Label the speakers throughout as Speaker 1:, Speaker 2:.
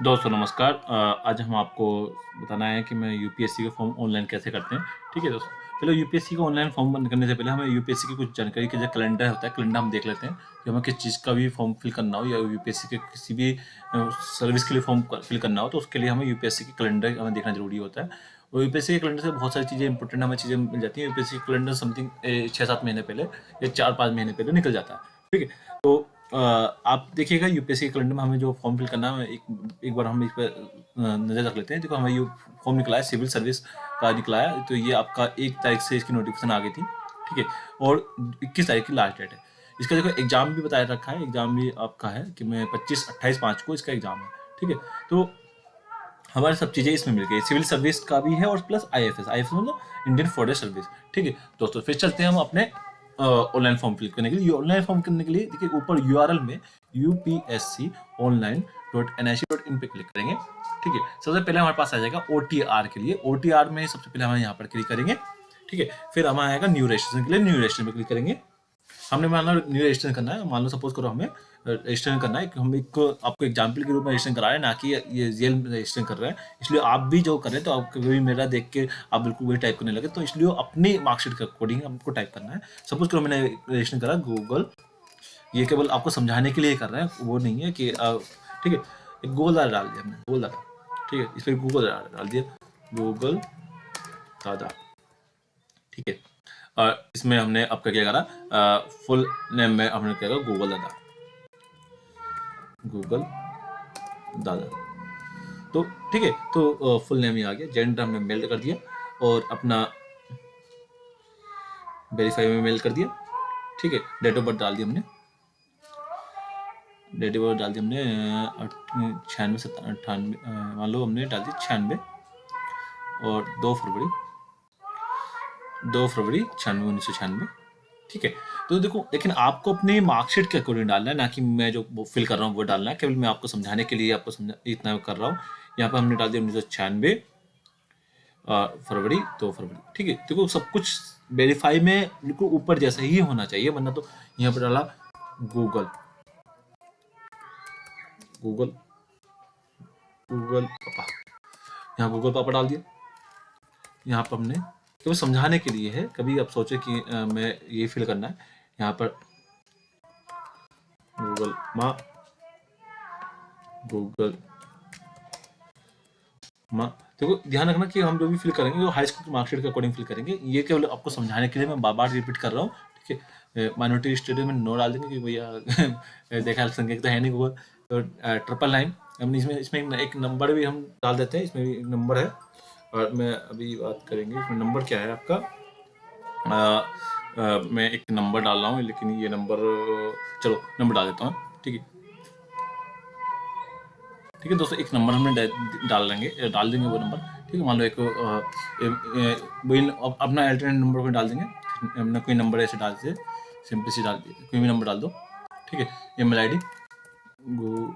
Speaker 1: दोस्तों नमस्कार। आज हम आपको बताना है कि मैं यूपीएससी का फॉर्म ऑनलाइन कैसे करते हैं। ठीक है दोस्तों, पहले यूपीएससी का ऑनलाइन फॉर्म करने से पहले हमें यूपीएससी की कुछ जानकारी की जो कैलेंडर होता है, कैलेंडर हम देख लेते हैं कि हमें किस चीज़ का भी फॉर्म फिल करना हो या यूपीएससी के किसी भी सर्विस के लिए फॉर्म फिल करना हो, तो उसके लिए हमें यूपीएससी की कैलेंडर हमें देखना जरूरी होता है। और यूपीएससी के कैलेंडर से बहुत सारी चीज़ें इंपॉर्टेंट हमें चीज़ें मिल जाती हैं। यूपीएससी का कैलेंडर समथिंग 6-7 महीने पहले या 4-5 महीने पहले निकल जाता है। ठीक है, तो आप देखिएगा यूपीएससी के कैलेंडर में हमें जो फॉर्म फिल करना है, एक बार हम इस पर नज़र रख लेते हैं। देखो, हमें ये फॉर्म निकला है, सिविल सर्विस का निकला है। तो ये आपका 1 तारीख से इसकी नोटिफिकेशन आ गई थी। ठीक है, और 21 तारीख की लास्ट डेट है इसका। देखो, एग्जाम भी बताया रखा है, एग्जाम भी आपका है कि मैं 25-28-5 को इसका एग्जाम है। ठीक है, तो हमारी सब चीज़ें इसमें मिल गई। सिविल सर्विस का भी है और प्लस आईएफएस। आईएफएस मतलब इंडियन फॉरेस्ट सर्विस। ठीक है दोस्तों, फिर चलते हैं हम अपने ऑनलाइन फॉर्म फिल करने के लिए। ऑनलाइन फॉर्म करने के लिए देखिए, ऊपर यूआरएल में upsconline.nic.in पे क्लिक करेंगे। ठीक है, सबसे पहले हमारे पास आ जाएगा ओटीआर के लिए। ओटीआर में सबसे पहले हम यहाँ पर क्लिक करेंगे। ठीक है, फिर हमें आएगा न्यू रजिस्ट्रेशन के लिए, न्यू रजिस्ट्रेशन पे क्लिक करेंगे। हमने मान लो न्यू रजिस्ट्रेशन करना है, मान लो सपोज करो हमें रजिस्ट्रेशन करना है कि हम एक आपको एग्जाम्पल के रूप में रजिस्ट्रेशन करा रहे हैं, ना कि ये रियल रजिस्ट्रेशन कर रहे हैं। इसलिए आप भी जो कर रहे हैं, तो आप कभी मेरा देख के आप बिल्कुल वही टाइप करने लगे, तो इसलिए अपनी मार्कशीट के अकॉर्डिंग आपको टाइप करना है। सपोज करो मैंने रजिस्ट्रेशन करा गूगल, ये केवल आपको समझाने के लिए कर रहे हैं, वो नहीं है कि ठीक है। एक गूगल दादा डाल दिया हमने, गूगल दादा। ठीक है, इस पर गूगल दादा डाल दिया, गूगल दादा। ठीक है, और इसमें हमने आपका क्या करा, फुल नेम में हमने क्या करा, गूगल दादा, गूगल दादा। तो ठीक है, तो फुल नेम ही आ गया। जेंडर हमने मेल कर दिया और अपना वेरीफाई में मेल कर दिया। ठीक है, डेट ऑफ बर्थ डाल दिया हमने, डेट ऑफ बर्थ डाल दी हमने 96-98, मान लो हमने डाल दी 96 और 2 फरवरी 96, 1996। ठीक है, तो देखो, लेकिन आपको अपनी मार्कशीट के अकॉर्डिंग डालना है, ना कि मैं जो फिल कर रहा हूँ वो डालना है। केवल मैं आपको समझाने के लिए आपको इतना कर रहा हूँ। यहाँ पर हमने डाल दिया 1996 फरवरी 2 फरवरी। ठीक है, देखो सब कुछ वेरीफाई में बिल्कुल ऊपर जैसा ही होना चाहिए, वरना तो यहाँ पर डाला गूगल, गूगल गूगल पापा, यहाँ गूगल पापा डाल दिया। यहाँ पर हमने केवल समझाने के लिए है, कभी आप सोचे कि मैं ये फिल करना है। यहाँ पर गूगल माँ, गूगल माँ। देखो, ध्यान रखना कि हम जो भी फिल करेंगे वो हाई स्कूल की मार्कशीट के अकॉर्डिंग फिल करेंगे। ये केवल आपको समझाने के लिए मैं बार बार रिपीट कर रहा हूँ। ठीक है, माइनॉरिटी स्टडी में नो डाल देंगे कि भैया देखा अल्पसंख्यक तो है नहीं गूगल। तो 999 हमने इसमें एक नंबर भी हम डाल देते हैं। इसमें भी एक नंबर है, और मैं अभी बात करेंगे इसमें नंबर क्या है आपका। मैं एक नंबर डाल रहा हूँ, लेकिन ये नंबर, चलो नंबर डाल देता हूँ। ठीक है, ठीक है दोस्तों, एक नंबर हमने डाल देंगे वो नंबर। ठीक है, मान लो एक वही अपना अल्टरनेट नंबर को डाल देंगे। हमने कोई नंबर ऐसे डाल दिए, सिंपल सी डाल दिए, कोई भी नंबर डाल दो। ठीक है, ईमेल आईडी गो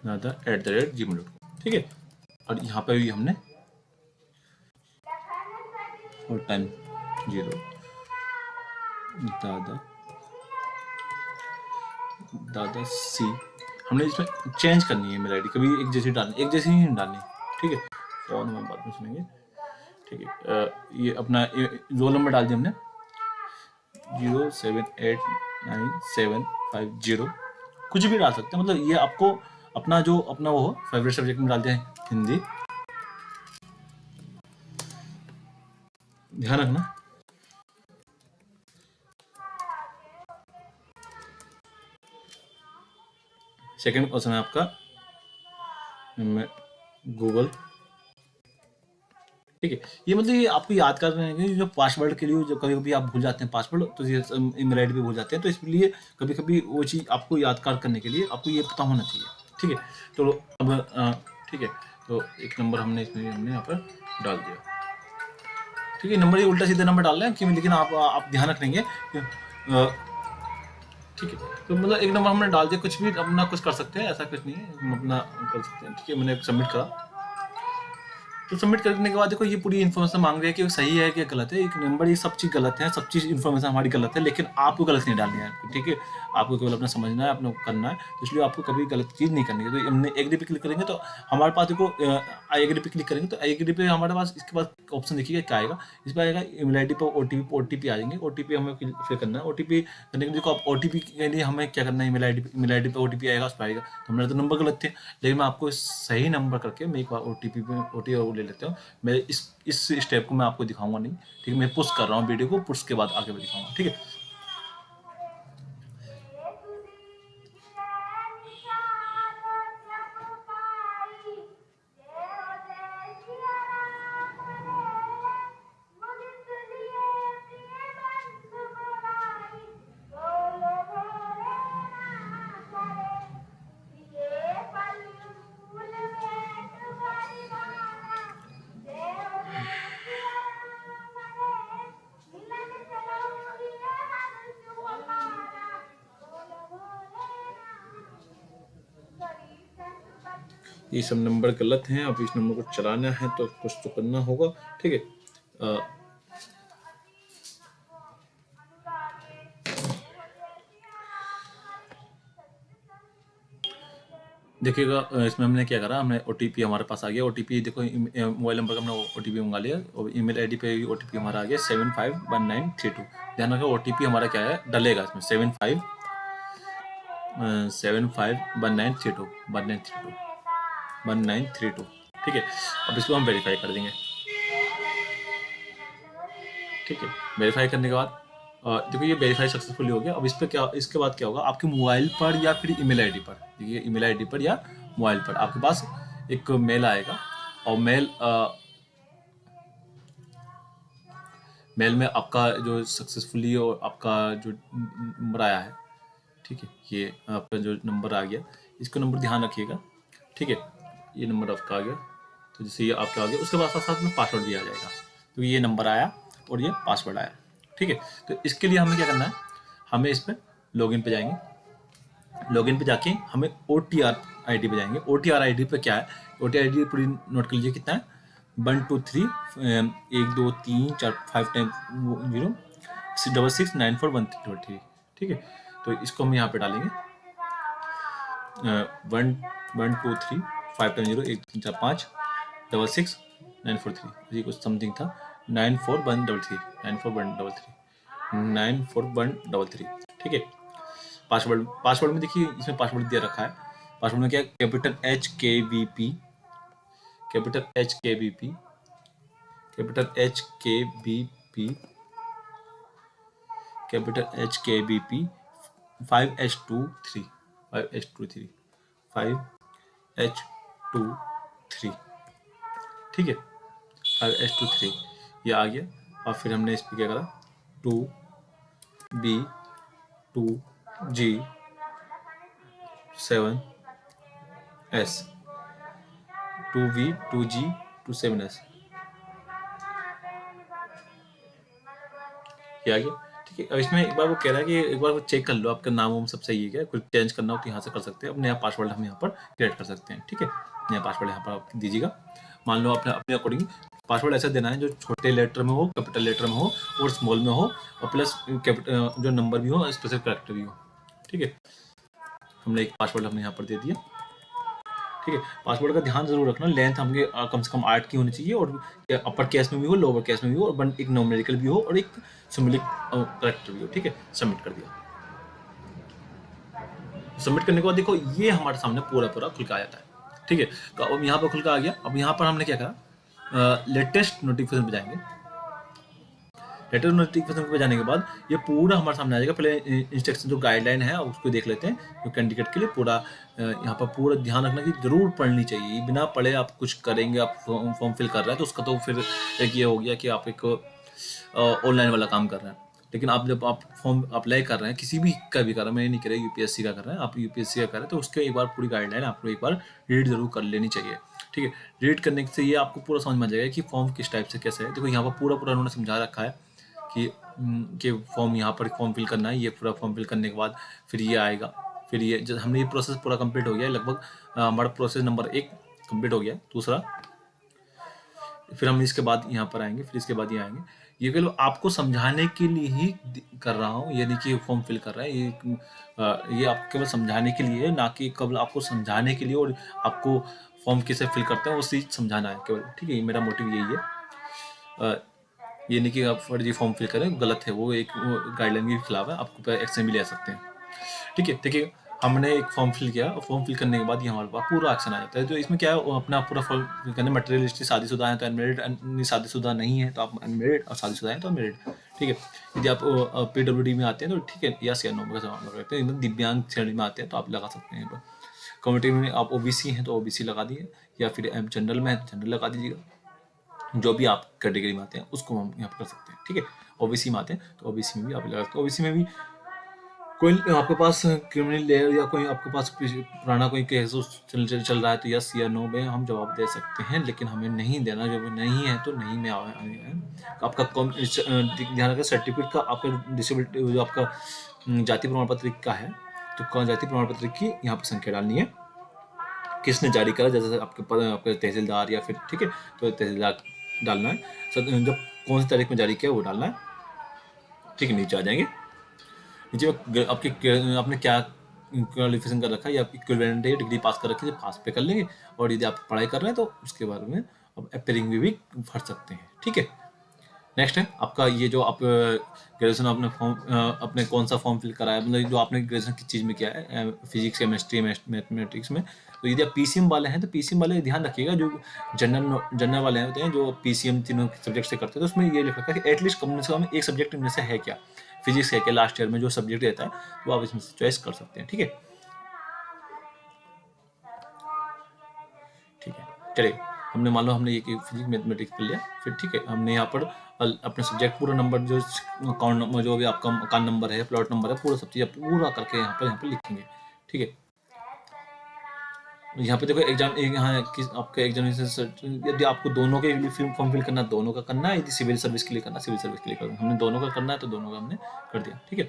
Speaker 1: दादा@gmail.com। ठीक है, और यहाँ पे भी हमने 4 टाइम 0 दादा सी। हमने इसमें चेंज करनी है ईमेल आईडी, कभी एक जैसी डालनी, एक जैसी ही नहीं डालनी। ठीक है, फोन हम बाद में सुनेंगे। ठीक है, ये अपना रोल नंबर डाल दिया हमने 0789750। कुछ भी डाल सकते हैं, मतलब ये आपको अपना जो अपना वो फेवरेट सब्जेक्ट में डाल दिया है, हिंदी। ध्यान रखना, सेकंड क्वेश्चन है आपका गूगल। ठीक है, ये मतलब ये आपको याद कर रहे हैं, जो पासवर्ड के लिए जो कभी कभी आप भूल जाते हैं पासवर्ड, तो ये ईमेल आईडी भी भूल जाते हैं, तो इसलिए कभी कभी वो चीज़ आपको यादगार करने के लिए आपको ये पता होना चाहिए। ठीक है, तो अब ठीक है, तो एक नंबर हमने इसमें हमने यहाँ पर डाल दिया। ठीक है, नंबर ये उल्टा सीधा नंबर डाल रहे हैं कि, लेकिन आप ध्यान रखेंगे। ठीक है, तो मतलब एक नंबर हमने डाल दिया, कुछ भी अपना कुछ कर सकते हैं, ऐसा कुछ नहीं है, हम अपना कर सकते हैं। ठीक है, मैंने सबमिट करा। तो सबमिट करने के बाद देखो ये पूरी इन्फॉर्मेशन मांग रही है कि सही है कि गलत है। एक नंबर, ये सब चीज़ गलत है, सब चीज़ इन्फॉर्मेशन हमारी गलत है, लेकिन आपको गलत नहीं डालनी है, ठीक है। आपको केवल अपना समझना है, अपना करना है, तो इसलिए आपको कभी गलत चीज़ नहीं करनी है। तो हमने एग्री पे क्लिक करेंगे तो हमारे पास देखो आई एग्री पे क्लिक करेंगे तो आई एग्री पे हमारे पास इसके बाद ऑप्शन देखिएगा क्या आएगा। इस पर आएगा ईमेल आई डी पर OTP आ जाएंगे। OTP हमें फिल करना है। OTP करने के लिए देखो, आप OTP के लिए हमें क्या करना है, ईमेल आई डी पे OTP आएगा, उस पर आएगा। तो हमारे तो नंबर गलत थे, लेकिन मैं आपको सही नंबर करके मैं एक बार OTP ले लेता हूँ। मैं इस स्टेप को मैं आपको दिखाऊंगा नहीं, ठीक है। मैं पुश कर रहा हूँ वीडियो को, पुश के बाद आगे मैं दिखाऊंगा, ठीक है। ये सब नंबर गलत हैं। अब इस नंबर को चलाना है तो कुछ तो करना होगा, ठीक है। देखिएगा, इसमें हमने क्या करा, हमने OTP हमारे पास आ गया। OTP देखो, मोबाइल नंबर का हमने OTP मंगा लिया, और ईमेल आईडी पे भी OTP हमारा आ गया 751932। ध्यान रखो OTP हमारा क्या है, डलेगा इसमें 1932 ठीक है। अब इसको हम वेरीफाई कर देंगे, ठीक है। वेरीफाई करने के बाद देखो ये वेरीफाई सक्सेसफुली हो गया। अब इस पर क्या, इसके बाद क्या होगा, आपके मोबाइल पर या फिर ईमेल आईडी पर, देखिए ईमेल आईडी पर या मोबाइल पर आपके पास एक मेल आएगा, और मेल में आपका जो सक्सेसफुली और आपका जो नंबर आया है, ठीक है, ये आपका जो नंबर आ गया, इसको नंबर ध्यान रखिएगा, ठीक है। ये नंबर आपका आ गया, तो जैसे ये आपका आ गया, उसके बाद साथ साथ में पासवर्ड भी आ जाएगा। तो ये नंबर आया और ये पासवर्ड आया, ठीक है। तो इसके लिए हमें क्या करना है, हमें इस पर लॉगिन पे जाएंगे। लॉगिन पे जाके हमें OTR ID पे जाएंगे। OTR ID पे क्या है, OTR ID पूरी नोट कर लीजिए, कितना है 1 2 3 1 2 3 4 5 10 0 6 9 4 1 3, ठीक है। तो इसको हम यहाँ पे डालेंगे 1 1 2 3 5 10 0 1 3 4 5 6 6 9 4 3, ये कुछ समथिंग था 9 4 1 3 9 4 1 3 9 4 1 3, ठीक है। पासवर्ड में देखिए, इसमें पासवर्ड दिया रखा है। पासवर्ड में क्या है, capital HKBP, capital HKBP, capital HKBP, capital HKBP 5H23 5H23 5H23, ठीक है। 5H23 ये आ गया। और फिर हमने इस पर क्या करा, 2B 2G 7S 2V 2G 27S, ये आ गया, ठीक है। अब इसमें एक बार वो कह रहा है कि एक बार वो चेक कर लो आपका नाम वाम सब सही है क्या, कुछ चेंज करना हो तो यहाँ से कर सकते हैं। अब नया पासवर्ड हम यहाँ पर क्रिएट कर सकते हैं, ठीक है। नया पासवर्ड यहाँ पर आप दीजिएगा। मान लो आपने अपने अकॉर्डिंग पासवर्ड ऐसा देना है जो छोटे लेटर में हो, कैपिटल लेटर में हो और स्मॉल में हो, और प्लस कैपिटल जो नंबर भी हो, स्पेशल कैरेक्टर भी हो, ठीक है। हमने एक पासवर्ड हमने यहाँ पर दे दिया, ठीक है। पासवर्ड का ध्यान जरूर रखना, लेंथ हमें कम से कम 8 की होनी चाहिए, और अपर केस में भी हो, लोअर केस में भी हो, और एक न्यूमेरिकल भी हो और एक सिंबॉलिक कैरेक्टर भी हो, ठीक है। सबमिट कर दिया। सबमिट करने के बाद देखो ये हमारे सामने पूरा खुल के आ जाता है, ठीक है। तो अब यहाँ पर खुल के आ गया। अब यहाँ पर हमने क्या करा, लेटेस्ट नोटिफिकेशन पे जाएंगे। लेटेस्ट नोटिफिकेशन पे जाने के बाद ये पूरा हमारे सामने आ जाएगा। पहले इंस्ट्रक्शन जो गाइडलाइन है उसको देख लेते हैं, जो कैंडिडेट के लिए पूरा यहाँ पर पूरा ध्यान रखना कि जरूर पढ़नी चाहिए। बिना पढ़े आप कुछ करेंगे, आप फॉर्म फिल कर रहे हैं तो उसका तो फिर एक ये हो गया कि आप एक ऑनलाइन वाला काम कर रहे हैं। लेकिन आप जब आप फॉर्म अप्लाई कर रहे हैं, किसी भी का भी कर रहे हैं, मैं नहीं कह रहा UPSC का कर रहे हैं, आप UPSC का कर रहे हैं, तो उसके एक बार पूरी गाइडलाइन आपको एक बार रीड जरूर कर लेनी चाहिए, ठीक है। रीड करने से ये आपको पूरा समझ में आ जाएगा कि फॉर्म किस टाइप से कैसे है। देखो यहाँ पर पूरा उन्होंने समझा रखा है कि फॉर्म यहाँ पर फॉर्म फिल करना है। ये पूरा फॉर्म फिल करने के बाद फिर ये आएगा। फिर ये जब हमने ये प्रोसेस पूरा कंप्लीट हो गया है, लगभग हमारा प्रोसेस नंबर 1 कंप्लीट हो गया। दूसरा फिर हम इसके बाद यहाँ पर आएंगे, फिर इसके बाद ये आएंगे। ये केवल आपको समझाने के लिए ही कर रहा हूँ, ये नहीं कि फॉर्म फिल कर रहा है। ये आपको केवल समझाने के लिए है, ना कि केवल आपको समझाने के लिए और आपको फॉर्म कैसे फिल करते हैं वो चीज़ समझाना है केवल, ठीक है। मेरा मोटिव यही है। ये नहीं कि आप फर्जी फॉर्म फिल करें, गलत है वो, एक गाइडलाइन के खिलाफ है, आपको एक्शन भी ले सकते हैं, ठीक है। देखिए हमने एक फॉर्म फिल किया, फॉर्म फिल करने के बाद ये हमारे पास पूरा एक्शन आ जाता है। तो इसमें क्या है, वो अपना पूरा फॉर्म फिल करने, मटेरियलिस्टिक शादीशुदा है तो अनमेरिड, शादीशुदा नहीं है तो आप अनमेरिड, और शादीशुदा है तो अनमेरिड, ठीक है। यदि आप PWD में आते हैं तो ठीक है, यस या नो का जवाब लगा सकते हैं। दिव्यांग श्रेणी में आते हैं तो आप लगा सकते हैं। यहाँ पर कम्युनिटी में आप OBC हैं तो OBC लगा दिए, या फिर जनरल में है तो जनरल लगा दीजिएगा। जो भी आप कैटेगरी में आते हैं उसको हम यहाँ पर कर सकते हैं, ठीक है। OBC में आते हैं तो OBC में भी आप लगा सकते हैं। OBC में भी कोई आपके पास क्रिमिनल लेयर या कोई आपके पास पुराना कोई केस चल रहा है तो यस या नो में हम जवाब दे सकते हैं, लेकिन हमें नहीं देना। जब नहीं है तो नहीं में आपका ध्यान रखें, सर्टिफिकेट का आपका डिसेबिलिटी जो आपका जाति प्रमाण पत्र का है तो जाति प्रमाण पत्र की यहाँ पर संख्या डालनी है, किसने जारी करा, जैसे आपके तहसीलदार या फिर, ठीक है, तो तहसीलदार डालना है। जब कौन सी तारीख में जारी किया वो डालना है, ठीक है। नीचे आ जाएंगे, नीचे आपने क्या क्वालिफिकेशन कर रखा है या इक्विवेलेंट डिग्री पास कर रखी है, पास पे कर लेंगे। और यदि आप पढ़ाई कर रहे हैं तो उसके बारे में आप अपेयरिंग में भी भर सकते हैं, ठीक है। नेक्स्ट है आपका ये जो आप ग्रेजुएशन आपने अपने कौन सा फॉर्म फिल करा है, मतलब जो आपने ग्रेजुएशन किस चीज़ में किया है, फिजिक्स, केमिस्ट्री, मैथमेटिक्स में। तो यदि आप PCM वाले हैं तो PCM वाले ध्यान रखिएगा, जो जनरल वाले होते हैं जो PCM तीनों सब्जेक्ट से करते हैं, तो उसमें ये लिख रखा है कि एटलीस्ट कम से कम एक सब्जेक्ट इनमें से है क्या, फिजिक्स है क्या, लास्ट ईयर में जो सब्जेक्ट रहता है वो आप इसमें से चॉइस कर सकते हैं, ठीक है। ठीक है, चलिए हमने मान लो हमने ये फिजिक्स मैथमेटिक्स कर लिया, फिर ठीक है हमने यहाँ पर अपने सब्जेक्ट पूरा नंबर, जो अकाउंट नंबर, जो भी आपका मकान नंबर है, प्लॉट नंबर है, पूरा सब चीज़ पूरा करके यहाँ पर लिखेंगे, ठीक है। यहाँ पे देखो एग्जाम, यहाँ आपका एग्जामिनेशन, यदि आपको दोनों के लिए फॉर्म फिल करना, दोनों का करना है। यदि सिविल सर्विस के लिए करना, सिविल सर्विस के लिए करना, हमने दोनों का करना है तो दोनों का हमने कर दिया, ठीक है।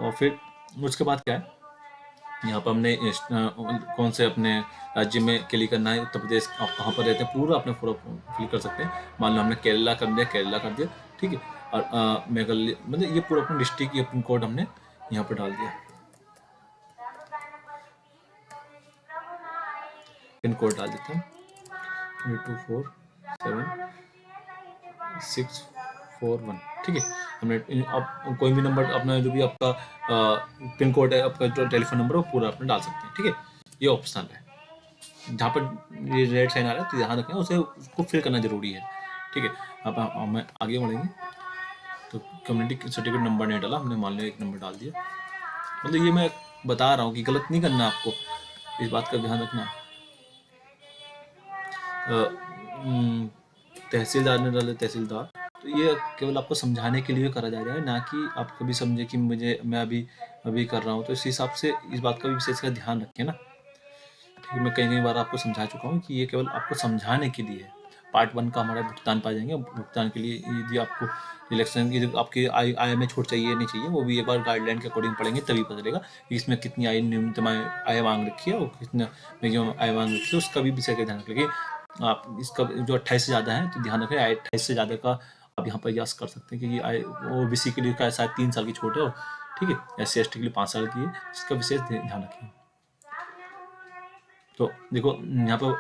Speaker 1: और फिर उसके बाद क्या है, यहाँ पर हमने कौन से अपने राज्य में के लिए करना है, उत्तर प्रदेश आप कहाँ पर रहते हैं, पूरा अपने पूरा फिल कर सकते हैं। मान लो हमने केरला कर दिया, केरला कर दिया, ठीक है। और मेघालय, मतलब ये पूरा अपने डिस्ट्रिक्ट या पिन कोड हमने यहाँ पर डाल दिया, पिन कोड डाल देते हैं 3247 641, ठीक है। हमने अब कोई भी नंबर अपना, जो भी आपका पिन कोड है, आपका जो टेलीफोन नंबर है वो पूरा अपने डाल सकते हैं, ठीक है। ये ऑप्शनल है, जहाँ पर ये रेड साइन आ रहा है तो ध्यान रखें, उसको फिल करना जरूरी है, ठीक है। अब हम आगे बढ़ेंगे तो कम्युनिटी सर्टिफिकेट नंबर नहीं डाला हमने, मान लिया एक नंबर डाल दिया। मतलब ये मैं बता रहा हूँ कि गलत नहीं करना, आपको इस बात का ध्यान रखना। तहसीलदार ने डाले तहसीलदार, तो ये केवल आपको समझाने के लिए करा जा रहा है, ना कि आप कभी समझे कि मैं अभी कर रहा हूँ। तो इस हिसाब से इस बात का भी विशेष का ध्यान रखें ना, ठीक है। मैं कई बार आपको समझा चुका हूँ कि ये केवल आपको समझाने के लिए है। पार्ट 1 का हमारा भुगतान पा जाएंगे, भुगतान के लिए यदि आपको इलेक्शन की आपकी आय में छूट चाहिए नहीं चाहिए, वो भी एक बार गाइडलाइन के अकॉर्डिंग पढ़ेंगे तभी पता चलेगा कि इसमें कितनी आय, न्यूनतम आय मांग रखी है और कितना मैक्सिमम आय मांग रखी है, उसका भी विषय का ध्यान रखेंगे। आप इसका जो 28 से ज़्यादा है तो ध्यान रखें, 28 से ज़्यादा का आप यहाँ पर यस कर सकते हैं, क्योंकि OBC के लिए शायद 3 साल की छूट है, ठीक है। SC ST के लिए 5 साल की है, इसका विशेष ध्यान रखें। तो देखो यहाँ पर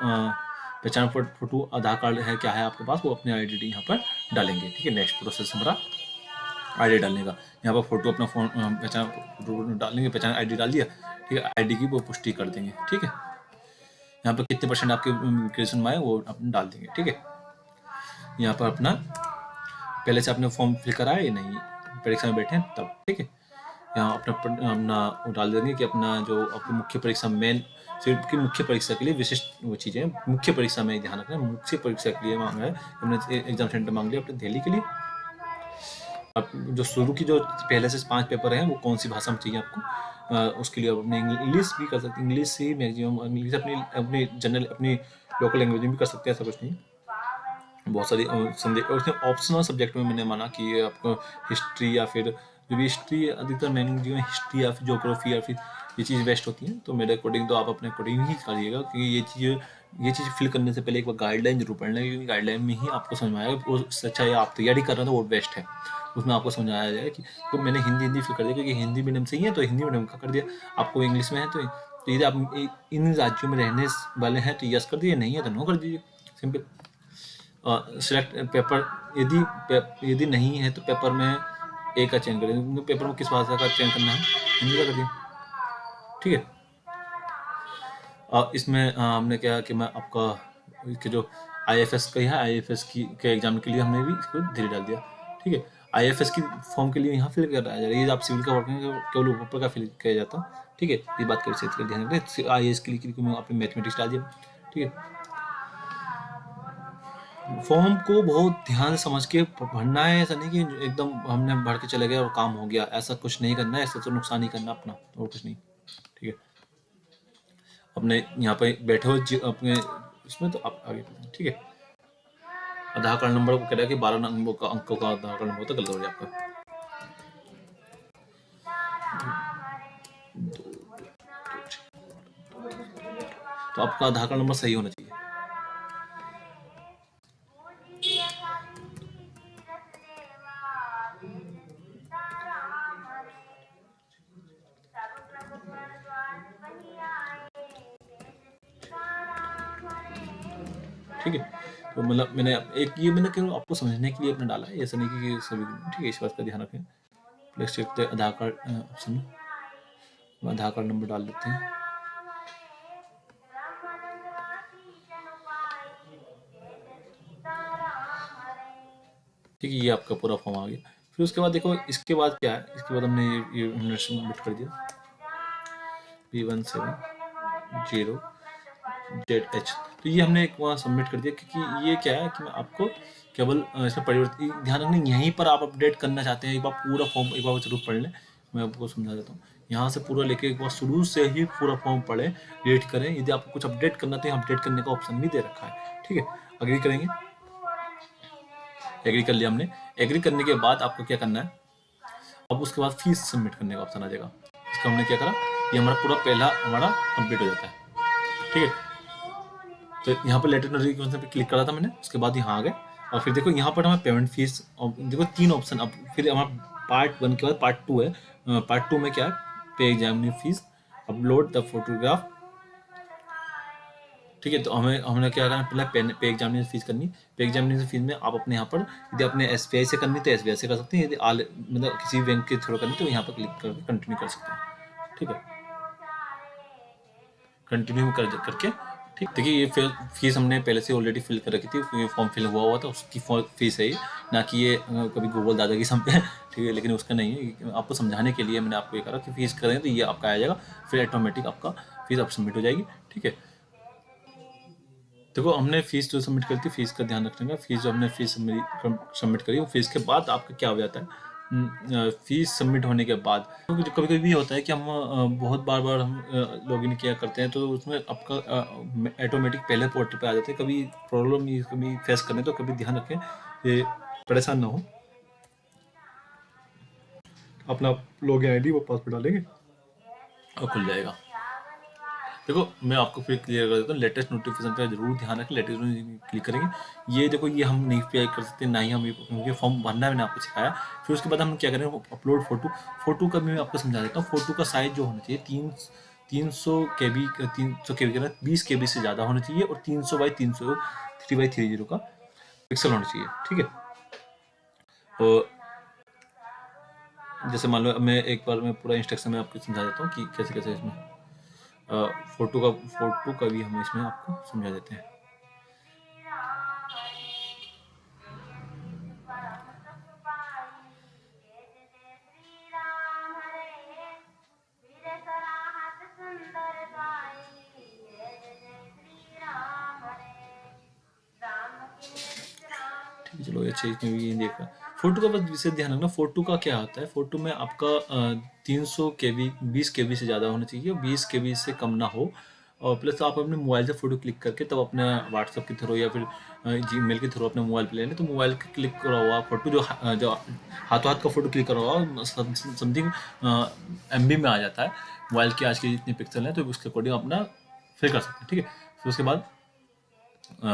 Speaker 1: पहचान फोटो, आधार कार्ड है क्या है आपके पास, वो अपने आइडेंटिटी यहाँ पर डालेंगे, ठीक है। नेक्स्ट प्रोसेस हमारा ID डालने का, यहाँ पर फोटो अपना फोन पहचान फोटो डालेंगे, पहचान ID डाल दिया, ठीक है। ID की वो पुष्टि कर देंगे, ठीक है। यहाँ पर कितने % आपके ग्रेजुएशन में आए वो अपने डाल देंगे, ठीक है। यहाँ पर अपना पहले से आपने फॉर्म फिल कराया या नहीं, परीक्षा में बैठे हैं तब, ठीक है। यहाँ अपना वो डाल देंगे कि अपना जो आपकी मुख्य परीक्षा, मेन सिर्फ की मुख्य परीक्षा के लिए विशिष्ट वो चीज़ें, मुख्य परीक्षा में ध्यान रखना है, मुख्य परीक्षा के लिए मांगा है हमने, एग्जाम सेंटर मांग लिया अपने दिल्ली के लिए। अब जो शुरू की जो पहले से 5 पेपर हैं वो कौन सी भाषा में चाहिए आपको, उसके लिए आप अपने इंग्लिश भी कर सकते हैं, इंग्लिश ही मैक्सिमम, इंग्लिश अपनी जनरल अपनी लोकल लैंग्वेज में भी कर सकते हैं, ऐसा कुछ नहीं। बहुत सारी सब्जेक्ट, उसमें ऑप्शनल सब्जेक्ट में मैंने माना कि आपको हिस्ट्री या फिर जो भी हिस्ट्री, अधिकतर मैंने जो हिस्ट्री या फिर ज्योग्राफी या फिर ये चीज़ बेस्ट होती है, तो मेरे अकॉर्डिंग तो आप अपने अकॉर्डिंग ही करिएगा, क्योंकि ये चीज़ ये चीज़ फिल करने से पहले एक बार गाइडलाइन जरूर पढ़ना है, क्योंकि गाइडलाइन में ही आपको समझ में आएगा वो सच्चा या आप तैयारी कर रहे हो तो वो बेस्ट है। उसमें आपको समझाया जाएगा कि तो मैंने हिंदी फिल कर दिया, क्योंकि हिंदी मीडियम से ही है तो हिंदी मीडियम का कर दिया। आपको इंग्लिश में है तो यदि आप इन राज्यों में रहने वाले हैं तो यस कर दीजिए, नहीं है तो नो कर दीजिए, सिंपल। सिलेक्ट पेपर, यदि नहीं है तो पेपर में ए का चयन करें। पेपर में किस भाषा का चयन करना है, हिंदी का कर दिया, ठीक है। इसमें हमने क्या कि मैं आपका इसके जो IFS का है, IFS के एग्जाम के लिए हमने भी इसको धीरे डाल दिया, ठीक है। IFS की फॉर्म के लिए यहाँ फिल कराया जा रहा है, ये आप सिविल का वर्क करेंगे केवल ऊपर का फिल किया जाता है, ठीक है। ये बात कर सकते ध्यान रखें। IAS के लिए आपने मैथमेटिक्स डाल दिया, ठीक है। फॉर्म को बहुत ध्यान से समझ के भरना है, ऐसा नहीं कि एकदम हमने भर के चले गए और काम हो गया, ऐसा कुछ नहीं करना है। ऐसा तो नुकसान ही करना अपना और कुछ नहीं, ठीक है। अपने यहाँ पे बैठे हो अपने इसमें तो आप आगे, ठीक है। आधार कार्ड नंबर को कह रहा है कि 12 नंबर का अंकों का आधार कार्ड नंबर होता है, गलत हो गया आपका। तो आपका आधार कार्ड नंबर सही होना चाहिए। ठीक है। तो मतलब मैंने ये मैंने केवल आपको समझने के लिए अपना डाला है, ऐसा नहीं कि सभी, ठीक है। इस बात का ध्यान रखें। प्लस आधार कार्ड ऑप्शन में आधार कार्ड नंबर डाल देते हैं, ठीक है। ये आपका पूरा फॉर्म आ गया। फिर उसके बाद देखो इसके बाद क्या है, इसके बाद हमने ये हमने सबमिट कर दिया P170ZH। तो ये हमने एक वहाँ सबमिट कर दिया, क्योंकि ये क्या है कि मैं आपको केवल इसमें परिवर्तन ध्यान रखना, यहीं पर आप अपडेट करना चाहते हैं। एक बार पूरा फॉर्म एक बार जरूर पढ़ लें, मैं आपको समझा देता हूँ। यहाँ से पूरा लेके एक बार शुरू से ही पूरा फॉर्म पढ़ें, रीड करें। यदि आपको कुछ अपडेट करना तो अपडेट करने का ऑप्शन भी दे रखा है, ठीक है। अग्री करेंगे, एग्री कर लिया हमने। एग्री करने के बाद आपको क्या करना है, अब उसके बाद फीस सबमिट करने का ऑप्शन आ जाएगा। इसका हमने क्या करा, ये हमारा पूरा पहला हमारा कंप्लीट हो जाता है, ठीक है। तो यहाँ पर लेटर नोटिफिकेशन पे क्लिक करा था मैंने, उसके बाद यहाँ आ गए। और फिर देखो यहाँ पर हमें पेमेंट फीस, देखो 3 ऑप्शन। अब फिर हमारा पार्ट 1 के बाद पार्ट 2 है। पार्ट 2 में क्या है, पे examination fees, upload the photograph, ठीक है। तो हमने क्या करना, पहले पे एग्जामिनेशन फीस करनी। पे एग्जामिनेशन फीस में आप अपने यहाँ पर यदि अपने SBI से करनी तो SBI से कर सकते हैं, यदि मतलब किसी बैंक के थ्रू करनी तो यहाँ पर क्लिक करके कंटिन्यू कर सकते हैं, ठीक है। कंटिन्यू करके, ठीक। देखिए ये फीस हमने पहले से ऑलरेडी फिल कर रखी थी, क्योंकि फॉर्म फिल हुआ था, उसकी फीस है ये, ना कि ये कभी गूगल दादा की सम पे, ठीक है। लेकिन उसका नहीं है, आपको समझाने के लिए मैंने आपको ये कहा कि फीस करें तो ये आपका आ जाएगा, फिर ऑटोमेटिक आपका फीस अब सबमिट हो जाएगी, ठीक है। देखो हमने फीस जो सबमिट करी थी, फीस का ध्यान रखने का, फीस जो हमने फीस सबमिट करी, वो फीस के बाद आपका क्या हो जाता है, फीस सबमिट होने के बाद क्योंकि कभी कभी भी होता है कि हम बहुत बार हम लॉगिन किया करते हैं, तो उसमें आपका ऑटोमेटिक पहले पोर्टल पे आ जाते हैं। कभी प्रॉब्लम कभी फेस करने तो कभी ध्यान रखें, ये परेशान ना हो। अपना लॉगिन ID वो पासवर्ड डालेंगे और खुल जाएगा। देखो मैं आपको फिर क्लियर कर देता हूँ, लेटेस्ट नोटिफिकेशन पे जरूर ध्यान रखें। लेटेस्ट क्लिक करेंगे, ये देखो ये हम नहीं पे कर सकते, ना ही हम क्योंकि फॉर्म भरना है, मैंने आपको सिखाया। फिर उसके बाद हम क्या करें, अपलोड फोटो का भी मैं आपको समझा देता हूँ। फोटो का साइज जो होना चाहिए 300 KB, 300 KB का 20 KB से ज़्यादा होना चाहिए, और 300 बाई 300 3x30 का पिक्सल होना चाहिए, ठीक है। तो जैसे मान लो मैं एक बार मैं पूरा इंस्ट्रक्शन में आपको समझा देता हूँ कि कैसे कैसे इसमें फोटो का भी हम इसमें आपको समझा देते हैं। ठीक है, चलो अच्छा इसमें भी ये देखा। फोटो का बस विशेष ध्यान रखना, फोटो का क्या होता है, फोटो में आपका 300 KB 20 KB से ज़्यादा होना चाहिए, 20 KB से कम ना हो। और प्लस आप अपने मोबाइल से फ़ोटो क्लिक करके तब अपने व्हाट्सएप के थ्रू या फिर Gmail के थ्रू अपने मोबाइल पे ले लें। तो मोबाइल के क्लिक करा हुआ फ़ोटो जो हाथों हाथ का फ़ोटो क्लिक करा हुआ समथिंग MB में आ जाता है। मोबाइल के आज के जितने पिक्सल हैं तो उसके अकॉर्डिंग अपना फिल कर सकते हैं, ठीक है। फिर उसके बाद अ